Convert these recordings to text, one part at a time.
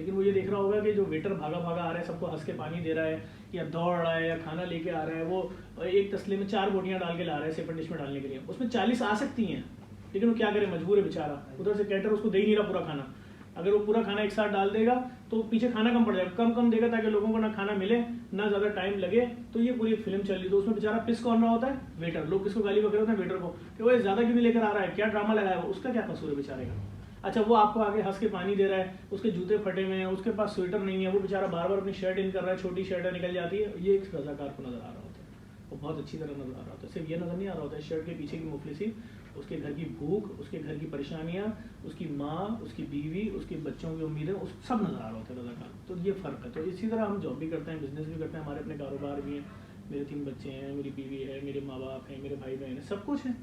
लेकिन वो ये देख रहा होगा कि जो वेटर भागा भागा आ रहा है, सबको हंस के पानी दे रहा है या दौड़ रहा है या खाना लेके आ रहा है, वो एक तसले में 4 बोटियाँ डाल के ला रहा है सिर्फ डिश में डालने के लिए, उसमें 40 आ सकती हैं, लेकिन वो क्या करे, मजबूर है बेचारा। उधर से कैटर उसको दे ही नहीं रहा पूरा खाना। अगर वो पूरा खाना एक साथ डाल देगा तो पीछे खाना कम पड़ जाएगा, कम देगा ताकि लोगों को ना खाना मिले ना ज़्यादा टाइम लगे। तो ये पूरी फिल्म चल रही, तो उसमें बेचारा पिस कौन रहा होता है, वेटर। लोग किसको गाली वगैरह होते हैं, वेटर को, कि वो ज़्यादा क्यों नहीं लेकर आ रहा है, क्या ड्रामा लगाया है, उसका क्या कसूर है बेचारे का। अच्छा, वो आपको आगे हंस के पानी दे रहा है, उसके जूते फटे हुए हैं, उसके पास स्वेटर नहीं है, वो बेचारा बार बार अपनी शर्ट इन कर रहा है, छोटी शर्ट निकल जाती है, ये एक रजाकार को नजर आ रहा होता है, वो बहुत अच्छी तरह नजर आ रहा होता है। सिर्फ ये नजर नहीं आ रहा होता है, शर्ट के पीछे की मुफलिसी, उसके घर की भूख, उसके घर की परेशानियाँ, उसकी माँ, उसकी बीवी, उसके बच्चों की उम्मीदें, उस सब नजर आ रहा होता है रजाकार। तो ये फ़र्क है। तो इसी तरह हम जॉब भी करते हैं, बिजनेस भी करते हैं, हमारे अपने कारोबार भी हैं, मेरे 3 बच्चे हैं, मेरी बीवी है, मेरे माँ बाप हैं, मेरे भाई बहन हैं, सब कुछ है।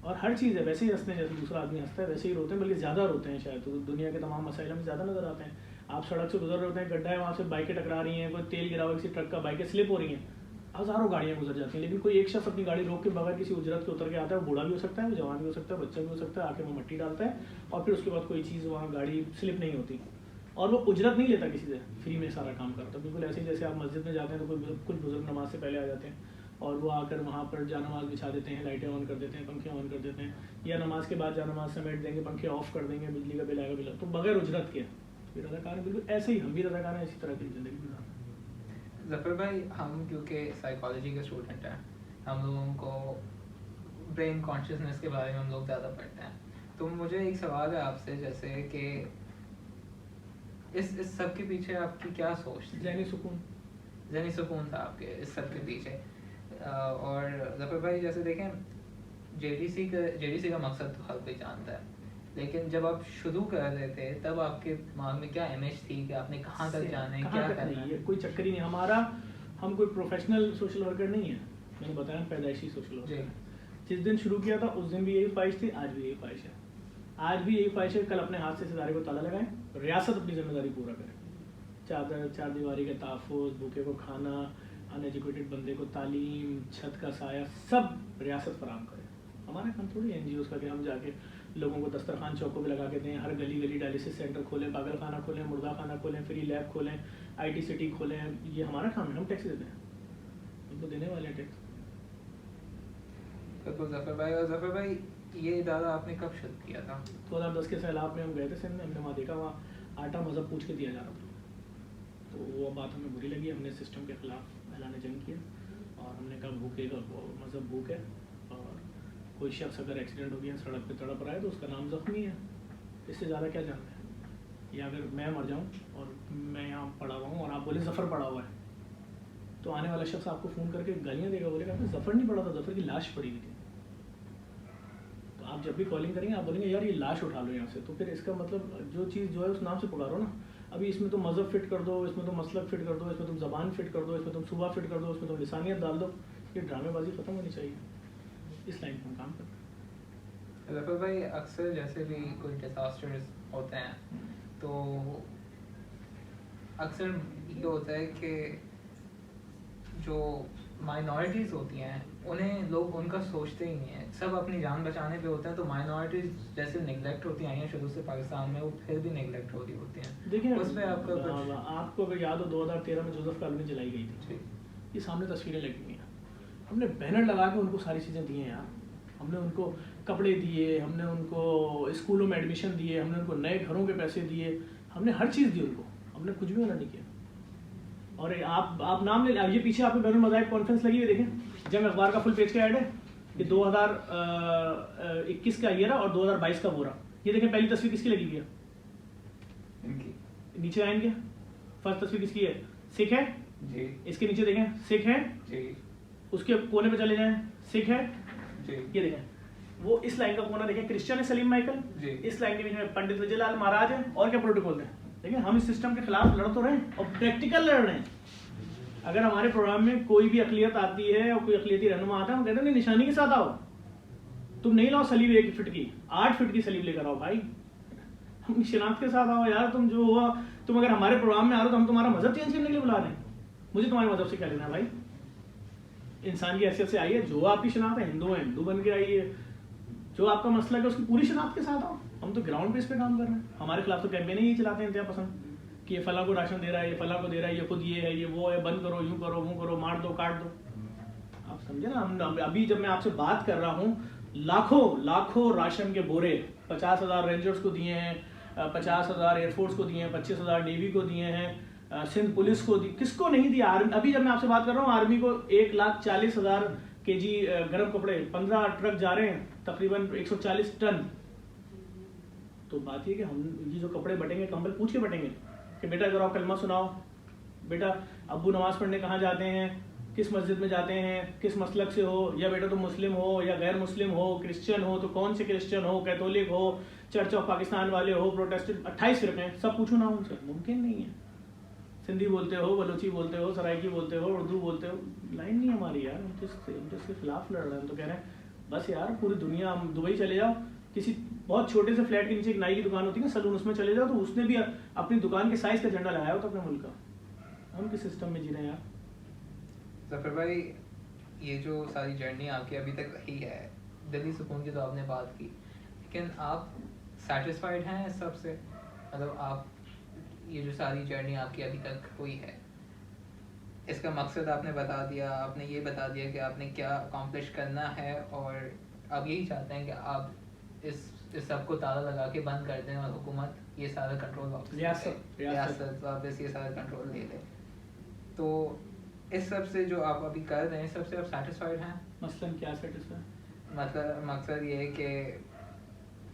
और हर चीज़ है, वैसे ही हंसते हैं जैसे दूसरा आदमी हंसता है, वैसे ही रोते हैं, बल्कि ज़्यादा रोते हैं शायद। तो दुनिया के तमाम मसाइल हमें ज़्यादा नजर आते हैं। आप सड़क से गुजर रहे होते हैं, गड्ढा है, वहाँ से बाइकें टकरा रही हैं, कोई तेल गिरा हुआ किसी ट्रक का, बाइकें स्लिप हो रही हैं, हज़ारों गाड़ियाँ गुजर जाती हैं, लेकिन कोई एक शख्स अपनी गाड़ी रोक के बगैर किसी उजरत के उतर के आता है। वो बूढ़ा भी हो सकता है, वो जवान भी हो सकता है, बच्चा भी हो सकता है, आके वो मट्टी डालता है और फिर उसके बाद कोई चीज़ वहाँ गाड़ी स्लिप नहीं होती, और वो उजरत नहीं लेता किसी से, फ्री में सारा काम करता है। बिल्कुल ऐसे ही जैसे आप मस्जिद में जाते हैं तो कुछ बुजुर्ग नमाज से पहले आ जाते हैं और वो आकर वहाँ पर जानमाज बिछा देते हैं, लाइटें ऑन कर देते हैं, पंखे ऑन कर देते हैं, या नमाज के बाद जानमाज समेट देंगे, पंखे ऑफ कर देंगे, बिजली का बिल आएगा, बिल, तो बगैर उजरत के। फिर रज़ाकार बिल्कुल ऐसे ही हम भी रज़ाकार हैं, इसी तरह की ज़िंदगी गुजारते हैं। ज़फ़र भाई, हम क्योंकि साइकोलॉजी के स्टूडेंट हैं, हम लोगों को ब्रेन कॉन्शियसनेस के बारे में हम लोग ज़्यादा पढ़ते हैं, तो मुझे एक सवाल है आपसे, जैसे कि इस सब के पीछे आपकी क्या सोच थी? ज़हनी सुकून था आपके इस सब के पीछे। और ज़फ़र भाई, जैसे देखें, जेडीसी का मकसद तो हर कोई जानता है, लेकिन जब आप शुरू कर रहे थे तब आपके दिमाग में क्या इमेज थी कि आपने कहाँ तक जाना है, क्या करना है? कोई चक्कर ही नहीं हमारा, हम कोई प्रोफेशनल सोशल वर्कर नहीं है, मैंने बताया पैदाइशी सोशल वर्कर। जिस दिन शुरू किया था उस दिन भी यही ख्वाहिश थी, आज भी यही ख्वाहिश है, आज भी यही ख्वाहिश है। कल अपने हाथ से सितारे को ताला लगाएं, रियासत अपनी जिम्मेदारी पूरा करे, चादर, 4 दीवारी का तहफ़्फ़ुज़, भूखे को खाना, अनएजुकेटेड बंदे को तालीम, छत का साया, सब रियासत फराहम करे। हमारा काम थोड़ी NGOs का कि हम जाके लोगों को दस्तरखान चौकों पे लगा के दें, हर गली गली डायलिसिस सेंटर खोलें, पागल खाना खोलें, मुर्दा खाना खोलें, फ्री लैब खोलें, IT सिटी खोलें। ये हमारा काम है, हम टैक्स देते हैं, हम तो देने वाले हैं टैक्स। बिल्कुल ज़फ़र भाई। और ज़फ़र भाई, ये इदारा आपने कब शुरू किया था? 2010 के सैलाब में हम गए थे सिंध में, हमने वहाँ देखा वहाँ आटा मज़हब पूछ के दिया जा रहा था, तो वो बात हमें बुरी लगी। हमने सिस्टम के ख़िलाफ़ ऐलान जंग किया और हमने कहा भूखेगा वो मज़हब भूख है, और कोई शख्स अगर एक्सीडेंट हो गया, सड़क पे तड़प रहा है तो उसका नाम ज़ख्मी है, इससे ज़्यादा क्या जानते हैं। या अगर मैं मर जाऊँ और मैं यहाँ पड़ा हुआ हूँ और आप बोले ज़फ़र पड़ा हुआ है, तो आने वाला शख्स आपको फ़ोन करके गालियाँ देगा, बोलेगा आपने ज़फ़र नहीं पड़ा था, ज़फ़र की लाश पड़ी हुई थी। तो आप जब भी कॉलिंग करेंगे आप बोलेंगे यार ये लाश उठा लो यहाँ से, तो फिर इसका मतलब जो चीज़ जो है उस नाम से पुकारो ना। अभी इसमें तुम मज़हब फिट कर दो, इसमें तुम मसलक फिट कर दो, इसमें तुम ज़बान फिट कर दो, इसमें तुम सूबा फिट कर दो, इसमें तुम लिसानियत डाल दो, ये ड्रामेबाजी ख़त्म होनी चाहिए। इस लाइन पर हम काम करते हैं। ज़फ़र भाई, अक्सर जैसे भी कोई डिज़ास्टर्स होते हैं तो अक्सर ये होता है कि जो माइनॉरिटीज़ होती हैं उन्हें लोग उनका सोचते ही नहीं है, सब अपनी जान बचाने पे होते हैं, तो माइनॉरिटीज़ जैसे नेगलेक्ट होती आई हैं शुरू से पाकिस्तान में, वो फिर भी नेगलेक्ट हो रही होती हैं। देखिए उस पर आपको अगर याद हो 2013 में जोसेफ कॉलोनी जलाई गई थी, ये सामने तस्वीरें लगी हुई हैं, हमने बैनर लगा के उनको सारी चीज़ें दी हैं यार, हमने उनको कपड़े दिए, हमने उनको स्कूलों में एडमिशन दिए, हमने उनको नए घरों के पैसे दिए, हमने हर चीज़ दी उनको, हमने कुछ भी मना नहीं किया। और आप नाम ले, ये पीछे आपको बैनुल मज़ाहिब कॉन्फ्रेंस लगी हुई देखें, जंग अखबार का फुल पेज का ऐड है, ये 2021 का ये रहा और 2022 का वो रहा। ये देखें पहली तस्वीर किसकी लगी हुई है, नीचे आएंगे, फर्स्ट तस्वीर किसकी है, सिख है जी, इसके नीचे देखें सिख है जी, उसके कोने पे चले जाएं सिख है जी, ये देखें, वो इस लाइन का कोना देखें क्रिश्चियन है सलीम माइकल जी, इस लाइन के बीच में पंडित विजयलाल महाराज है, और क्या प्रोटोकॉल है। देखिए हम इस सिस्टम के खिलाफ लड़ तो रहे हैं और प्रैक्टिकल लड़ रहे हैं। अगर हमारे प्रोग्राम में कोई भी अकलियत आती है और कोई अकलियती रहनुमा आता है, हम कहते हैं निशानी के साथ आओ, तुम नहीं लाओ सलीब 1 फीट की, 8 फीट की सलीब लेकर आओ भाई, हम शनाख्त के साथ आओ यार। तुम जो हुआ, तुम अगर हमारे प्रोग्राम में आ रहे हो तो हम तुम्हारा मजहब चेंज करने के लिए बुला रहे हैं, मुझे तुम्हारे मजहब से क्या लेना भाई। इंसान की हैसियत से आइए, जो आपकी शनाख्त है हिंदू है हिंदू बन के आइए, जो आपका मसला है उसकी पूरी शनाख्त के साथ आओ। हम तो ग्राउंड बेस पे काम कर रहे हैं, हमारे खिलाफ तो कैंपेन ही चलाते हैं इंतहा पसंद, कि ये फला को राशन दे रहा है, ये फला को दे रहा है, ये खुद ये है, ये वो है, बंद करो, यूं करो, वो करो, मार दो, काट दो। आप समझे ना, हम अभी जब मैं आपसे बात कर रहा हूँ, लाखों राशन के बोरे 50,000 रेंजर्स को दिए हैं, 50,000 एयरफोर्स को दिए हैं, 25,000 नेवी को दिए हैं, सिंध पुलिस को दी, किसको नहीं दिया? अभी जब मैं आपसे बात कर रहा हूँ, आर्मी को 1,40,000 kg गर्म कपड़े, 15 ट्रक जा रहे हैं, तकरीबन 140 टन। तो बात ये कि हम ये जो कपड़े बटेंगे, कंबल पूछ के बटेंगे कि बेटा अगर आप कलमा सुनाओ, बेटा अब्बू नमाज पढ़ने कहाँ जाते हैं, किस मस्जिद में जाते हैं, किस मसलक से हो, या बेटा तुम मुस्लिम हो या गैर मुस्लिम हो, क्रिश्चियन हो तो कौन से क्रिश्चियन हो, कैथोलिक हो, चर्च ऑफ पाकिस्तान वाले हो, प्रोटेस्टेंट, 28 फिरके हैं, सब पूछो ना उनसे, मुमकिन नहीं है। सिंधी बोलते हो, बलोची बोलते हो, सराइकी बोलते हो, उर्दू बोलते हो, लाइन नहीं हमारी यार, हम तो इसके खिलाफ लड़ रहे हैं। हम तो कह रहे हैं बस यार पूरी दुनिया, हम दुबई चले जाओ, किसी बहुत छोटे से फ्लैट के नीचे एक नाई की दुकान होती है ना, सलून, उसमें चले जाओ तो उसने भी अपनी दुकान के साइज का झंडा लगाया होता अपने मुल्क का। हम किस सिस्टम में जी रहे हैं यार? ज़फ़र भाई, ये जो सारी जर्नी आपकी अभी तक रही है, दिल्ली सुकून की तो आपने बात की, लेकिन आप सेटिस्फाइड हैं इस सब से? मतलब आप ये जो सारी जर्नी आपकी अभी तक हुई है, इसका मकसद आपने बता दिया, आपने ये बता दिया कि आपने क्या अकॉम्प्लिश करना है, और आप यही चाहते हैं कि आप इस सब को ताला लगा के बंद कर दें और हुकूमत ये सारा कंट्रोल रियासत वापस ये सारा कंट्रोल ले ले। तो इस सब से जो आप अभी कर रहे हैं, सब से आप सेटिस्फाइड हैं? मसलन क्या सेटिस्फाइड? मतलब मकसद ये है कि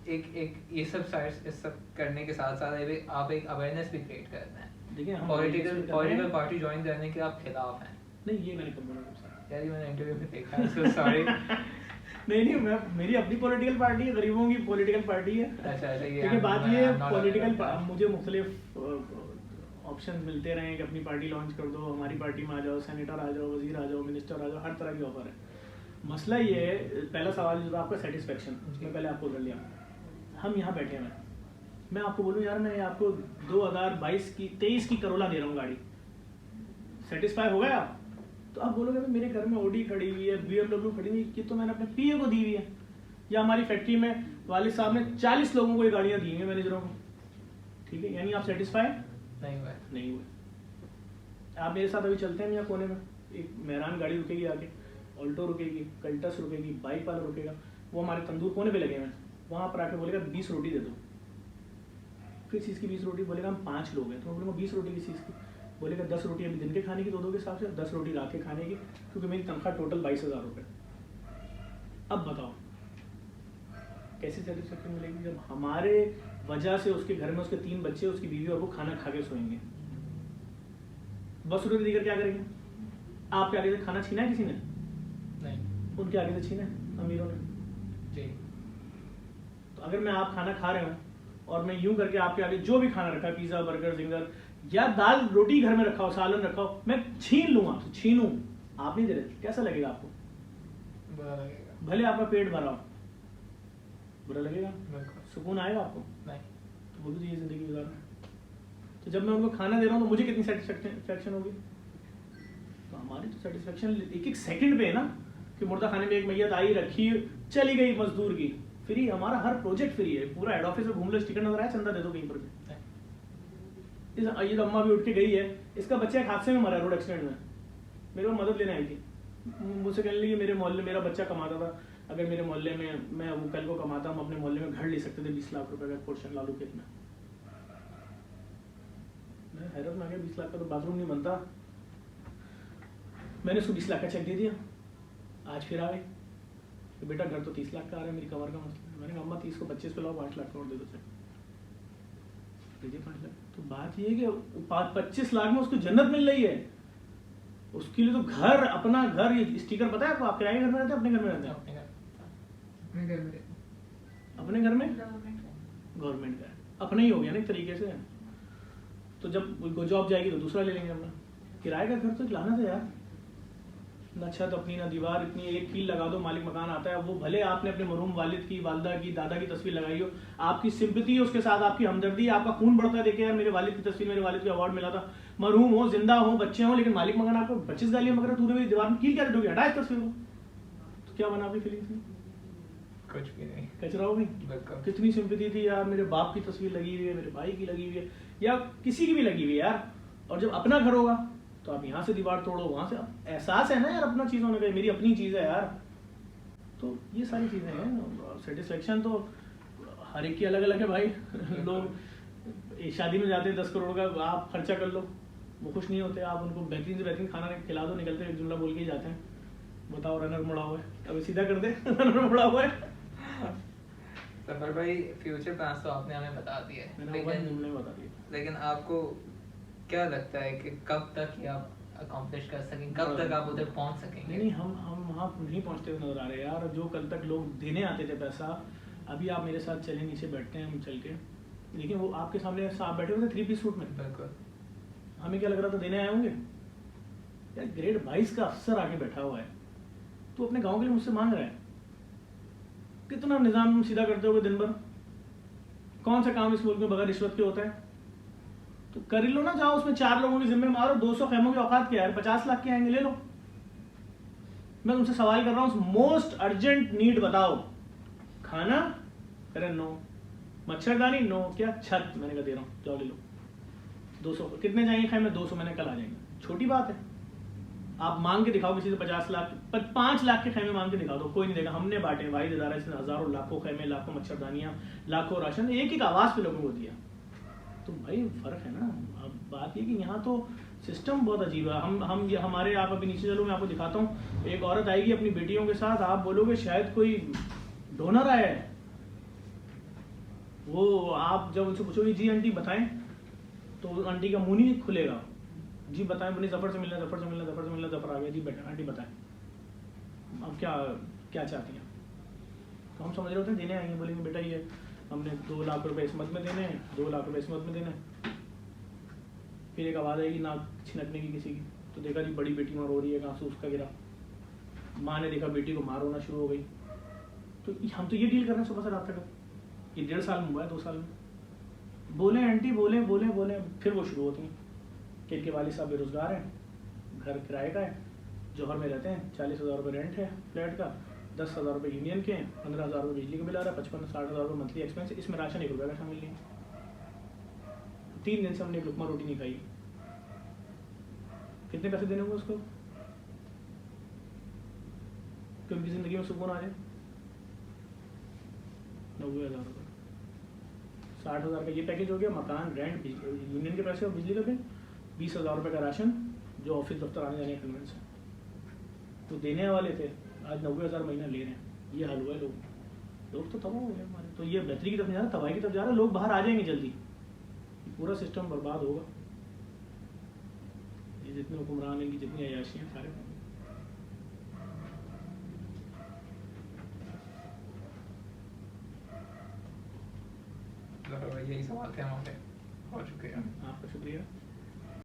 एक ये सब साइड्स, इस सब करने के साथ साथ आप एक अवेयरनेस भी क्रिएट कर रहे हैं। देखिए, हम पॉलिटिकल पार्टी ज्वाइन करने के आप खिलाफ हैं? नहीं, ये मैंने कब बोला? यार मैंने इंटरव्यू में देखा है, सो सॉरी। नहीं, मैं, मेरी अपनी पॉलिटिकल पार्टी है, गरीबों की पॉलिटिकल पार्टी है। अच्छा, ये बात ये है, पॉलिटिकल मुझे मुख्तलिफ ऑप्शन मिलते रहे कि अपनी पार्टी लॉन्च कर दो, हमारी पार्टी में आ जाओ, सेनेटर आ जाओ, वजीर आ जाओ, मिनिस्टर आ जाओ, हर तरह की ऑफर है। मसला ये है, पहला सवाल जो आपका सेटिस्फेक्शन, मैं पहले आपको कर लिया। हम यहाँ बैठे हैं, मैं आपको बोलूँ यार, मैं आपको 2023 की करोला दे रहा हूँ गाड़ी, सेटिस्फाई हो गया आप? तो आप बोलोगे मेरे घर में ओडी खड़ी हुई है, BMW खड़ी हुई है, ये तो मैंने अपने PA को दी हुई है, या हमारी फैक्ट्री में वालिद साहब ने 40 लोगों को ये गाड़ियाँ दी हैं, मैनेजरों को। ठीक है, यानी आप सेटिस्फाई नहीं हुए। आप मेरे साथ अभी चलते हैं यहाँ कोने में, एक मेहरान गाड़ी रुकेगी, आगे ऑल्टो रुकेगी, कल्टस रुकेगी, बाइक वाला रुकेगा, वो हमारे तंदूर कोने पे लगे हुए हैं, वहाँ पर आके बोलेगा 20 रोटी दे दो। किस चीज़ की 20 रोटी? बोलेगा हम 5 लोग हैं। तो मैं बोलूँगा 20 रोटी किस चीज़ की? बोलेगा 10 रोटी अभी दिन के खाने की 2 के हिसाब से, 10 रोटी रात के खाने की, क्योंकि मेरी तनख्वाह टोटल 22,000 रुपये। अब बताओ कैसी सेटिस्फेक्शन मिलेगी जब हमारे वजह से उसके घर में उसके 3 बच्चे, उसकी बीवी और वो खाना खा के सोएंगे? बस रोटी देकर क्या करेंगे? आपके आगे से खाना छीना है किसी ने? नहीं। उनके आगे से छीना है अमीरों ने जी। तो अगर मैं आप खाना खा रहे हूँ और मैं यूं करके आपके आगे जो भी खाना रखा है, पिज्जा, बर्गर, जिंगर या दाल रोटी घर में रखा हो, सालन रखा हो, मैं छीन लूंगा, तो छीनूं, आप नहीं दे रहे, कैसा लगेगा आपको? भले आपका पेट भरा हो, बुरा लगेगा? सुकून आएगा आपको? नहीं। तो बोलो ये जिंदगी गुजारना। तो जब मैं उनको खाना दे रहा हूँ तो मुझे कितनी सेटिस्फेक्शन होगी? तो हमारी तो सेटिस्फेक्शन एक सेकंड पे है ना, कि मुर्दा खाने में एक मैयत आई, रखी, चली गई, मजदूर की फ्री, हमारा हर प्रोजेक्ट फ्री है, पूरा हेड ऑफिस में घूम लो, स्टिकर नजर आया, चंदा दे दो कहीं पर भी। ये तो अम्मा भी उठ के गई है, इसका बच्चा एक हादसे में मरा रोड एक्सीडेंट में, मेरे को मदद लेने आई थी, मुझसे कहने लगी मेरे मोहल्ले मेरा बच्चा कमाता था, अगर मेरे मोहल्ले में मैं वो कल को कमाता, हम अपने मोहल्ले में घर ले सकते थे 20 लाख रुपए का पोर्शन लालू खेत में। मैं हैरत में आ गया, 20 लाख का तो बाथरूम नहीं बनता। मैंने उसको 20 लाख का चेक दे दिया, आज फिर आ गए तो बेटा घर तो 30 लाख का आ रहा है, मेरी कमर का मसला। मैंने कहा अम्मा 30 को 25 पे लाओ, 5 लाख का और दे दो चेक, दीजिए 5 लाख। तो बात ये है कि 25 लाख में उसको जन्नत मिल रही है, उसके लिए तो घर, अपना घर, ये स्टिकर पता है आपको? आप किराए घर में रहते हैं, अपने घर में रहते हैं? अपने घर में गवर्नमेंट का अपना ही हो गया ना एक तरीके से। तो जब जॉब जाएगी तो दूसरा ले लेंगे अपना। किराए का घर तो लाना था यार, ना छत अपनी, ना दीवार, इतनी एक कील लगा दो, मालिक मकान आता है। वो भले आपने अपने मरहूम वालिद की, वालदा की, दादा की तस्वीर लगाई हो, आपकी सिंपैथी है उसके साथ, आपकी हमदर्दी, आपका खून बढ़ता है, देखिए यार मेरे वालिद की तस्वीर, मेरे वालिद को अवार्ड मिला था, मरहूम हो, जिंदा हो, बच्चे हो, लेकिन मालिक मकान आपको 25 गालियां मगर तूने मेरी दीवार में कील क्या दोगे, हटा इस तस्वीर को, तो क्या बना आपकी फीलिंग्स में? कुछ भी नहीं। कचराओ भी बिल्कुल। कितनी सिंपैथी थी यार, मेरे बाप की तस्वीर लगी हुई है, मेरे भाई की लगी हुई है, या किसी की भी लगी हुई है यार। और जब अपना घर होगा तो आप यहाँ से दीवार तोड़ो, वहां से एहसास है ना यार अपना चीज होने का, मेरी अपनी चीज है यार। तो ये सारी चीजें हैं। सेटिस्फेक्शन तो हर एक की अलग अलग है भाई। लोग एक शादी में जाते हैं 10 करोड़ का आप खर्चा कर लो, वो खुश नहीं होते, आप उनको बेहतरीन से बेहतरीन खाना खिला दो, निकलते एक जुमला बोल के ही जाते हैं, बताओ रनर मुड़ा हुआ है, अभी सीधा कर दे। रनर मुड़ा हुआ है। सफर भाई फ्यूचर प्लान्स तो आपने हमें बता दिए, लेकिन आपको क्या लगता है कि कब तक ये आप अकॉम्प्लिश कर सकेंगे, कब तक आप उधर पहुंच सकेंगे? नहीं, हम वहाँ नहीं पहुंचते हुए नजर आ रहे यार। जो कल तक लोग देने आते थे पैसा, अभी आप मेरे साथ चले, नीचे बैठते हैं हम चल के, लेकिन वो आपके सामने आप बैठे हुए थे 3 पीस सूट में, बिल्कुल। हमें क्या लग रहा था देने आए होंगे यार। ग्रेड 22 का अफसर आके बैठा हुआ है, तो अपने गाँव के लिए मुझसे मांग रहा है। कितना निजाम सीधा करते हो दिन भर, कौन सा काम इस मुल्क में बगैर रिश्वत के होता है? तो कर लो ना, जाओ उसमें 4 लोगों के जिम्मे मारो, 200 खैमों की औकात क्या है, 50 लाख के आएंगे, ले लो। मैं तुमसे सवाल कर रहा हूँ, मोस्ट अर्जेंट नीड बताओ। खाना? अरे नो। मच्छरदानी? नो। क्या? छत? मैंने कहा दे रहा हूँ, जाओ ले लो। 200 कितने जाएंगे खैमे? 200 मैंने कल आ जाएंगे। छोटी बात है। आप मांग के दिखाओ किसी से 50 लाख, 5 लाख के खैमे मांग के दिखा दो, कोई नहीं देगा। हमने बांटे, भाई इदारा इसने हजारों लाखों खैमे, लाखों मच्छरदानियां, लाखों राशन एक एक आवाज पे लोगों को दिया। तो भाई फर्क है ना। अब बात ये कि यहाँ तो सिस्टम बहुत अजीब है। हमारे, आप अभी नीचे चलो, मैं आपको दिखाता हूँ। एक औरत आएगी अपनी बेटियों के साथ, आप बोलोगे शायद कोई डोनर आया है। वो आप जब उनसे पूछोगे जी आंटी बताएं, तो आंटी का मुंह नहीं खुलेगा। जी बताएं, बोले जफर से मिलना, जफर से मिलना, जफर से मिलना, जफर आ गया जी बेटा, आंटी बताएं अब क्या क्या चाहती हैं। तो हम समझ रहे होते हैं देने आएंगे, बोलेंगे बेटा ये हमने 2 लाख रुपए इस मत में देने हैं, 2 लाख रुपए इस मत में देने हैं। फिर एक आवाज़ आएगी नाक छिनकने की किसी की, तो देखा जी बड़ी बेटी मार हो रही है, आंसू उसका गिरा, माँ ने देखा बेटी को मार होना शुरू हो गई। तो हम तो ये डील कर रहे हैं सुबह से रात तक। ये 1.5 साल में हुआ है, 2 साल में। बोले आंटी, बोले बोले बोले, फिर वो शुरू होती हैं कि इनके वालिद साहब बेरोजगार हैं, घर किराए का है, जौहर में रहते हैं, 40,000 रुपये रेंट है फ्लैट का, 10,000 रुपये यूनियन के हैं, 15,000 रुपये बिजली का बिल आ रहा है, 55-60,000 रुपये मंथली एक्सपेंस, इसमें राशन 1 रुपये का शामिल नहीं। 3 दिन से हमने एक लुकमा रोटी नहीं खाई। कितने पैसे देने होंगे उसको कि उनकी जिंदगी में सुकून आ जाए? 90,000 रुपये, 60,000 का ये पैकेज हो गया, मकान, रेंट, यूनियन के पैसे और बिजली का बिल, 20,000 रुपये का राशन, जो ऑफिस दफ्तर आने जाने कन्वेंस है। तो देने वाले थे, आज 90,000 महीना ले रहे हैं। ये हाल हुआ है। लोग तो तबाह हो गए हमारे। तो ये बेहतरी की तरफ नहीं जा रहा, तबाही की तरफ जा रहा है। लोग बाहर आ जाएंगे जल्दी, पूरा सिस्टम बर्बाद होगा। ये जितने हुक्मरान, इनकी जितनी अयाशी हैं, सारे यही सवाल थे हमारे, हो चुके हैं। आपका शुक्रिया।